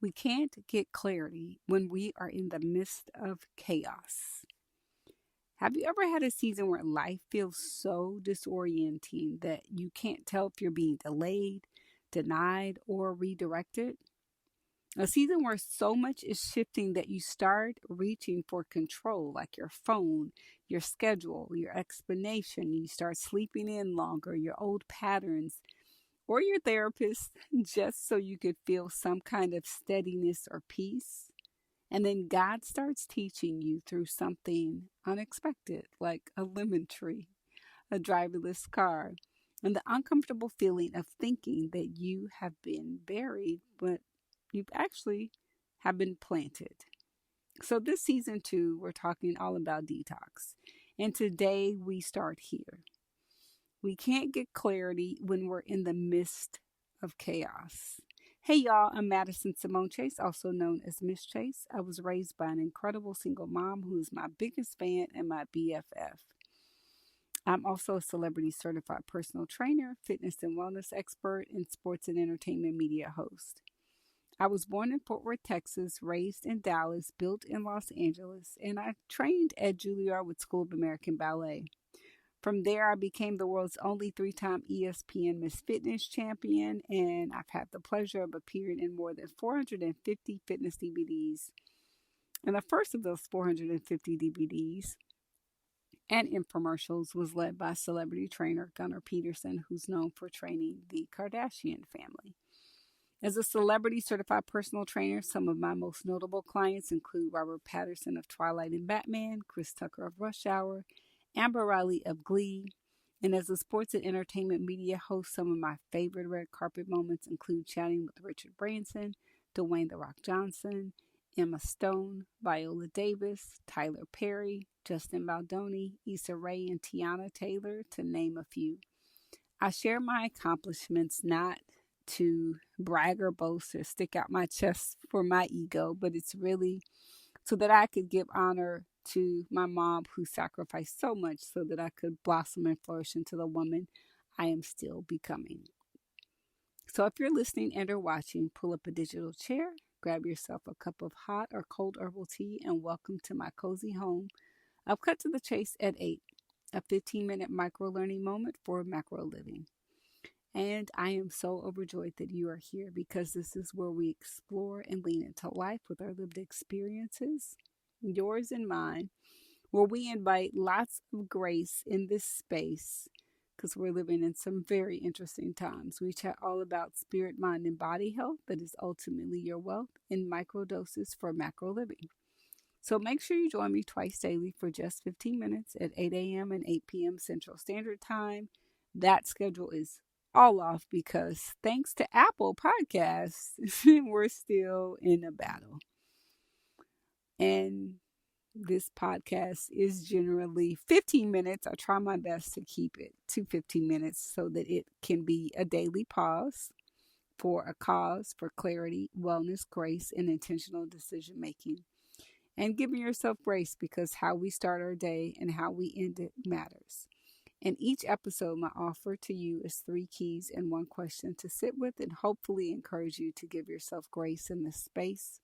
We can't get clarity when we are in the midst of chaos. Have you ever had a season where life feels so disorienting that you can't tell if you're being delayed, denied, or redirected? A season where so much is shifting that you start reaching for control, like your phone, your schedule, your explanation. You start sleeping in longer, your old patterns, or your therapist, just so you could feel some kind of steadiness or peace. And then God starts teaching you through something unexpected, like a lemon tree, a driverless car, and the uncomfortable feeling of thinking that you have been buried, but you've actually have been planted. So this season 2, we're talking all about detox. And today we start here. We can't get clarity when we're in the midst of chaos. Hey y'all, I'm Madison Simone Chase, also known as Miss Chase. I was raised by an incredible single mom who is my biggest fan and my BFF. I'm also a celebrity certified personal trainer, fitness and wellness expert, and sports and entertainment media host. I was born in Fort Worth, Texas, raised in Dallas, built in Los Angeles, and I trained at Juilliard School of American Ballet. From there, I became the world's only 3-time ESPN Miss Fitness champion, and I've had the pleasure of appearing in more than 450 fitness DVDs. And the first of those 450 DVDs and infomercials was led by celebrity trainer Gunnar Peterson, who's known for training the Kardashian family. As a celebrity certified personal trainer, some of my most notable clients include Robert Pattinson of Twilight and Batman, Chris Tucker of Rush Hour, Amber Riley of Glee. And as a sports and entertainment media host, some of my favorite red carpet moments include chatting with Richard Branson, Dwayne The Rock Johnson, Emma Stone, Viola Davis, Tyler Perry, Justin Baldoni, Issa Rae, and Tiana Taylor, to name a few. I share my accomplishments not to brag or boast or stick out my chest for my ego, but it's really so that I could give honor to my mom who sacrificed so much so that I could blossom and flourish into the woman I am still becoming. So if you're listening and or watching, pull up a digital chair, grab yourself a cup of hot or cold herbal tea, and welcome to my cozy home. I've cut to the chase at 8, a 15-minute micro learning moment for macro living. And I am so overjoyed that you are here because this is where we explore and lean into life with our lived experiences, yours and mine, where we invite lots of grace in this space because we're living in some very interesting times. We chat all about spirit, mind, and body health that is ultimately your wealth in micro doses for macro living. So make sure you join me twice daily for just 15 minutes at 8 a.m. and 8 p.m. Central Standard Time. That schedule is all off because thanks to Apple Podcasts, we're still in a battle. And this podcast is generally 15 minutes. I try my best to keep it to 15 minutes so that it can be a daily pause for a cause, for clarity, wellness, grace, and intentional decision making. And giving yourself grace because how we start our day and how we end it matters. In each episode, my offer to you is 3 keys and 1 question to sit with and hopefully encourage you to give yourself grace in this space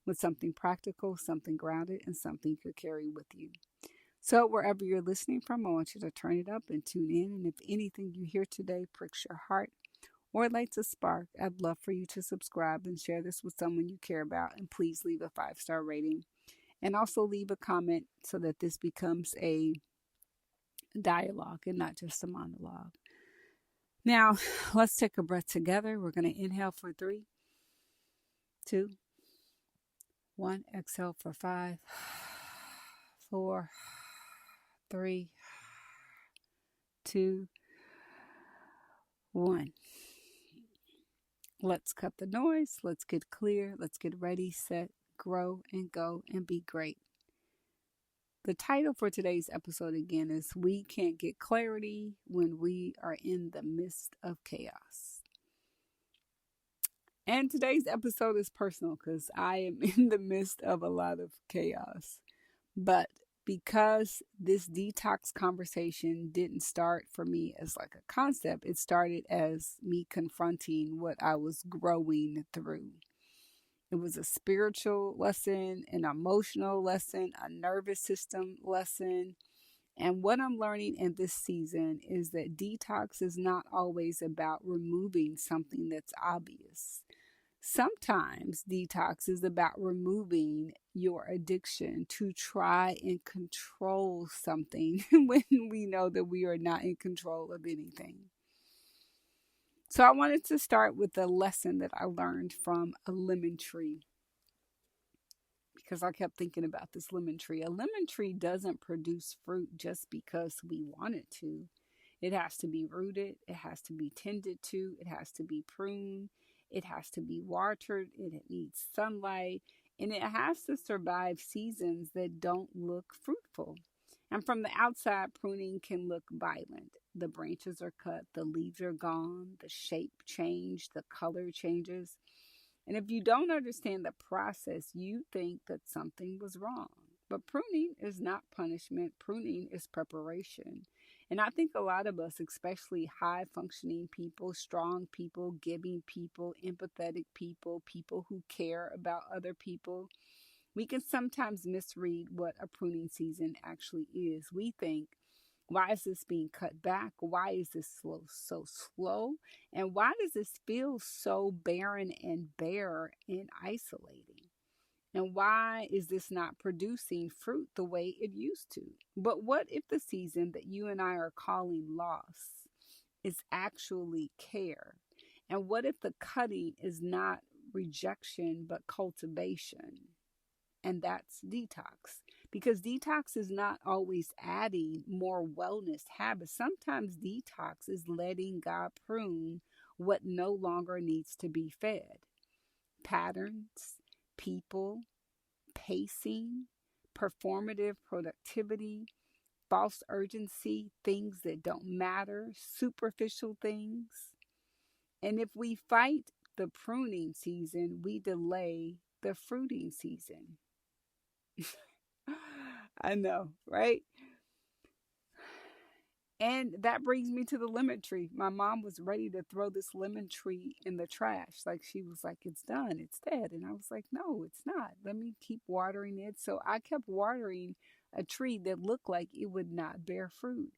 with something practical, something grounded, and something you could carry with you. So wherever you're listening from, I want you to turn it up and tune in. And if anything you hear today pricks your heart or lights a spark, I'd love for you to subscribe and share this with someone you care about. And please leave a 5-star rating. And also leave a comment so that this becomes a dialogue and not just a monologue. Now, let's take a breath together. We're going to inhale for 3, 2, 1. Exhale for 5, 4, 3, 2, 1. Let's cut the noise. Let's get clear. Let's get ready, set, grow, and go and be great. The title for today's episode again is We Can't Get Clarity When We Are in the Midst of Chaos. And today's episode is personal because I am in the midst of a lot of chaos. But because this detox conversation didn't start for me as like a concept, it started as me confronting what I was growing through. It was a spiritual lesson, an emotional lesson, a nervous system lesson. And what I'm learning in this season is that detox is not always about removing something that's obvious. Sometimes detox is about removing your addiction to try and control something when we know that we are not in control of anything. So I wanted to start with a lesson that I learned from a lemon tree because I kept thinking about this lemon tree. A lemon tree doesn't produce fruit just because we want it to. It has to be rooted, it has to be tended to, it has to be pruned, it has to be watered, it needs sunlight, and it has to survive seasons that don't look fruitful. And from the outside, pruning can look violent. The branches are cut, the leaves are gone, the shape changed, the color changes. And if you don't understand the process, you think that something was wrong. But pruning is not punishment, pruning is preparation. And I think a lot of us, especially high functioning people, strong people, giving people, empathetic people, people who care about other people, we can sometimes misread what a pruning season actually is. We think, why is this being cut back? Why is this so slow? And why does this feel so barren and bare and isolating? And why is this not producing fruit the way it used to? But what if the season that you and I are calling loss is actually care? And what if the cutting is not rejection but cultivation? And that's detox. Because detox is not always adding more wellness habits. Sometimes detox is letting God prune what no longer needs to be fed. Patterns, people, pacing, performative productivity, false urgency, things that don't matter, superficial things. And if we fight the pruning season, we delay the fruiting season. I know, right? And that brings me to the lemon tree. My mom was ready to throw this lemon tree in the trash. Like she was like, it's done, it's dead. And I was like, no, it's not. Let me keep watering it. So I kept watering a tree that looked like it would not bear fruit.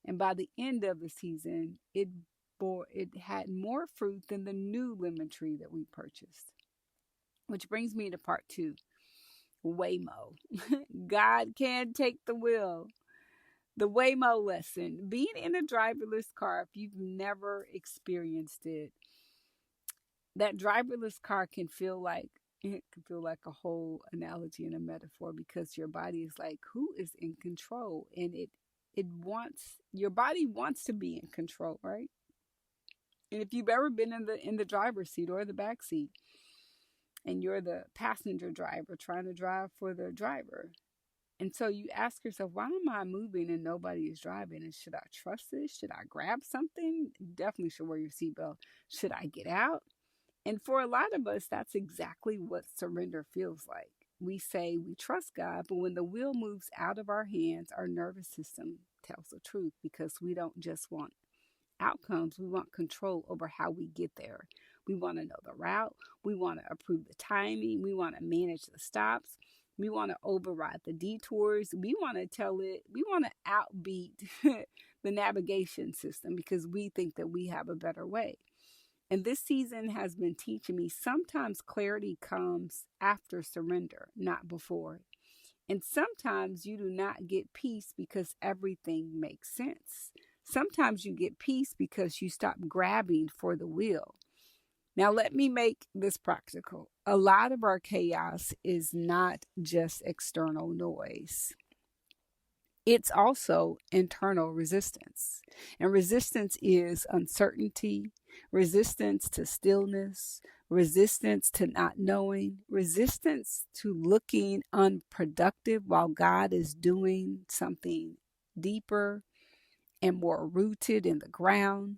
And by the end of the season, it had more fruit than the new lemon tree that we purchased. Which brings me to part two. Waymo. God can take the wheel. The Waymo lesson. Being in a driverless car, if you've never experienced it, that driverless car can feel like a whole analogy and a metaphor because your body is like, who is in control? And it wants your body wants to be in control, right? And if you've ever been in the driver's seat or the back seat and you're the passenger driver trying to drive for the driver, and so you ask yourself, why am I moving and nobody is driving? And should I trust this? Should I grab something? Definitely should wear your seatbelt. Should I get out? And for a lot of us, that's exactly what surrender feels like. We say we trust God, but when the wheel moves out of our hands, our nervous system tells the truth because we don't just want outcomes, we want control over how we get there. We want to know the route, we want to approve the timing, we want to manage the stops, we want to override the detours, we want to tell it, we want to outbeat the navigation system because we think that we have a better way. And this season has been teaching me sometimes clarity comes after surrender, not before. And sometimes you do not get peace because everything makes sense. Sometimes you get peace because you stop grabbing for the wheel. Now, let me make this practical. A lot of our chaos is not just external noise, it's also internal resistance. And resistance is uncertainty, resistance to stillness, resistance to not knowing, resistance to looking unproductive while God is doing something deeper and more rooted in the ground.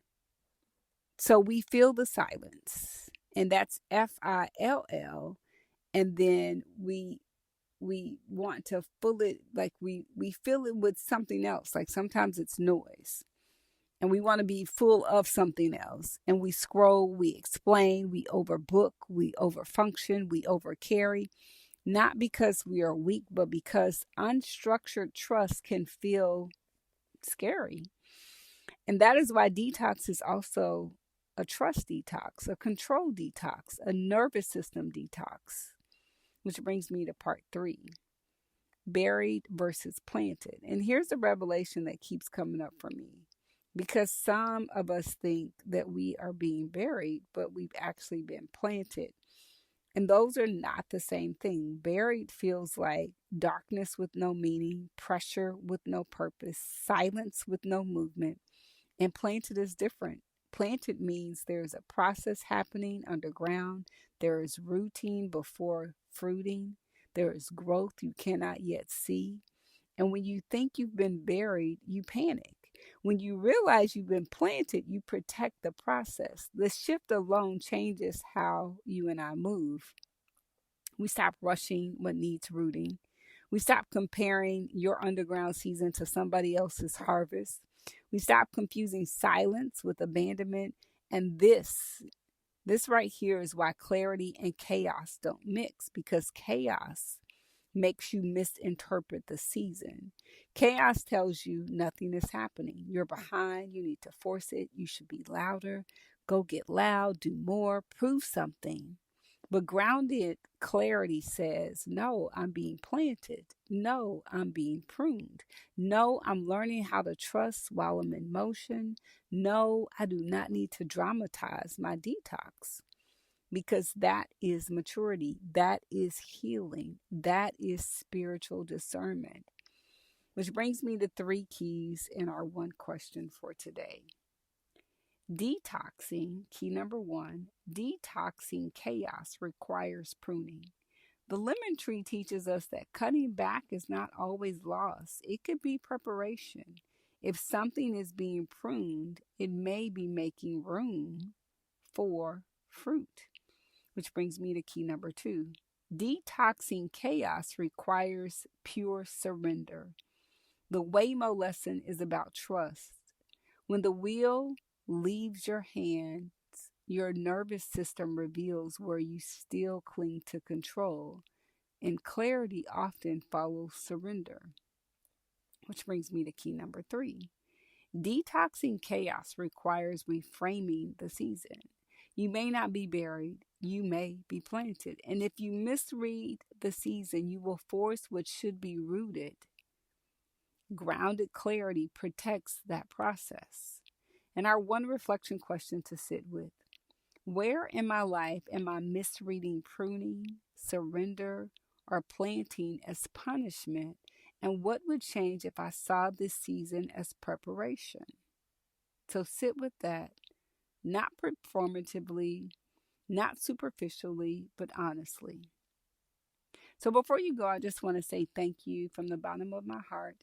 So we feel the silence, and that's FILL, and then we want to fill it like we fill it with something else, like sometimes it's noise. and we want to be full of something else. And we scroll, we explain, we overbook, we overfunction, we overcarry, not because we are weak, but because unstructured trust can feel scary. And that is why detox is also a trust detox, a control detox, a nervous system detox, which brings me to part three: buried versus planted. And here's the revelation that keeps coming up for me. Because some of us think that we are being buried, but we've actually been planted. And those are not the same thing. Buried feels like darkness with no meaning, pressure with no purpose, silence with no movement. And planted is different. Planted means there's a process happening underground, there is routine before fruiting, there is growth you cannot yet see. And when you think you've been buried, you panic. When you realize you've been planted, you protect the process. The shift alone changes how you and I move. We stop rushing what needs rooting. We stop comparing your underground season to somebody else's harvest. We stop confusing silence with abandonment. And this right here is why clarity and chaos don't mix, because chaos makes you misinterpret the season. Chaos tells you nothing is happening. You're behind. You need to force it. You should be louder. Go get loud. Do more. Prove something. But grounded clarity says, no, I'm being planted. No, I'm being pruned. No, I'm learning how to trust while I'm in motion. No, I do not need to dramatize my detox, because that is maturity. That is healing. That is spiritual discernment. Which brings me to three keys in our one question for today. Detoxing, key number one, detoxing chaos requires pruning. The lemon tree teaches us that cutting back is not always loss, it could be preparation. If something is being pruned, it may be making room for fruit. Which brings me to key number two. Detoxing chaos requires pure surrender. The Waymo lesson is about trust. When the wheel leaves your hands, your nervous system reveals where you still cling to control, and clarity often follows surrender. Which brings me to key number three. Detoxing chaos requires reframing the season. You may not be buried, you may be planted. And if you misread the season, you will force what should be rooted. Grounded clarity protects that process. And our one reflection question to sit with: where in my life am I misreading pruning, surrender, or planting as punishment? And what would change if I saw this season as preparation? So sit with that, not performatively, not superficially, but honestly. So before you go, I just want to say thank you from the bottom of my heart.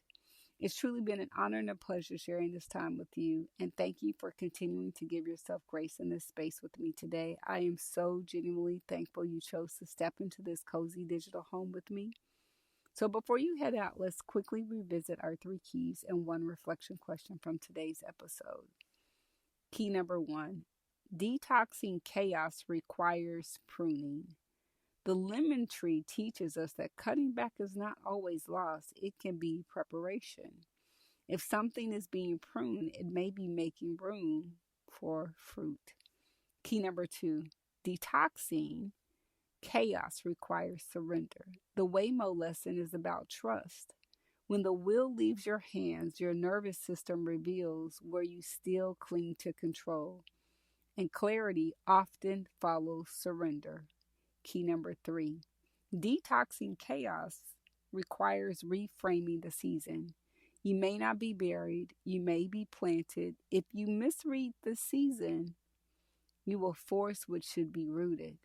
It's truly been an honor and a pleasure sharing this time with you. And thank you for continuing to give yourself grace in this space with me today. I am so genuinely thankful you chose to step into this cozy digital home with me. So before you head out, let's quickly revisit our three keys and one reflection question from today's episode. Key number one: detoxing chaos requires pruning. The lemon tree teaches us that cutting back is not always loss, it can be preparation. If something is being pruned, it may be making room for fruit. Key number two: detoxing chaos requires surrender. The Waymo lesson is about trust. When the wheel leaves your hands, your nervous system reveals where you still cling to control. And clarity often follows surrender. Key number three: detoxing chaos requires reframing the season. You may not be buried, you may be planted. If you misread the season, you will force what should be rooted.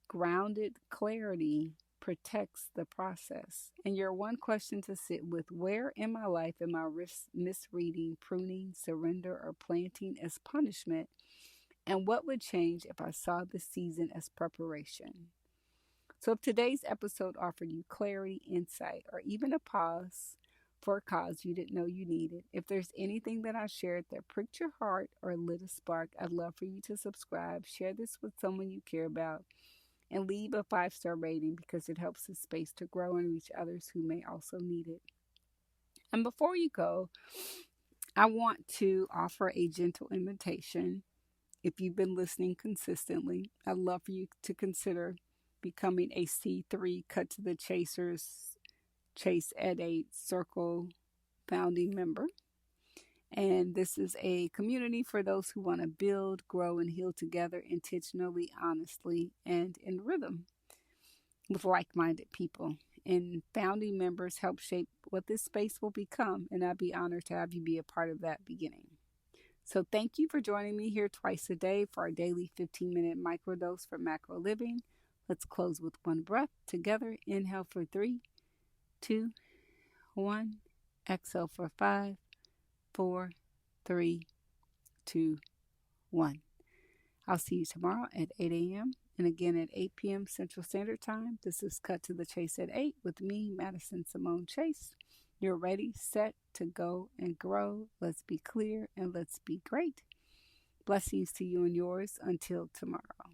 Grounded clarity protects the process. And your one question to sit with: where in my life am I misreading pruning, surrender, or planting as punishment? And what would change if I saw this season as preparation? So if today's episode offered you clarity, insight, or even a pause, for a cause you didn't know you needed. If there's anything that I shared that pricked your heart or lit a spark, I'd love for you to subscribe, share this with someone you care about, and leave a 5-star rating because it helps the space to grow and reach others who may also need it. And before you go, I want to offer a gentle invitation. If you've been listening consistently, I'd love for you to consider becoming a C3 Cut to the Chasers Chase at 8 Circle founding member. And this is a community for those who want to build, grow, and heal together intentionally, honestly, and in rhythm with like minded people. And founding members help shape what this space will become. And I'd be honored to have you be a part of that beginning. So thank you for joining me here twice a day for our daily 15-minute microdose for macro living. Let's close with one breath together. Inhale for 3, 2, 1. Exhale for 5, 4, 3, 2, 1. I'll see you tomorrow at 8 a.m. and again at 8 p.m. Central Standard Time. This is Cut to the Chase at 8 with me, Madison Simone Chase. You're ready, set to go and grow. Let's be clear and let's be great. Blessings to you and yours until tomorrow.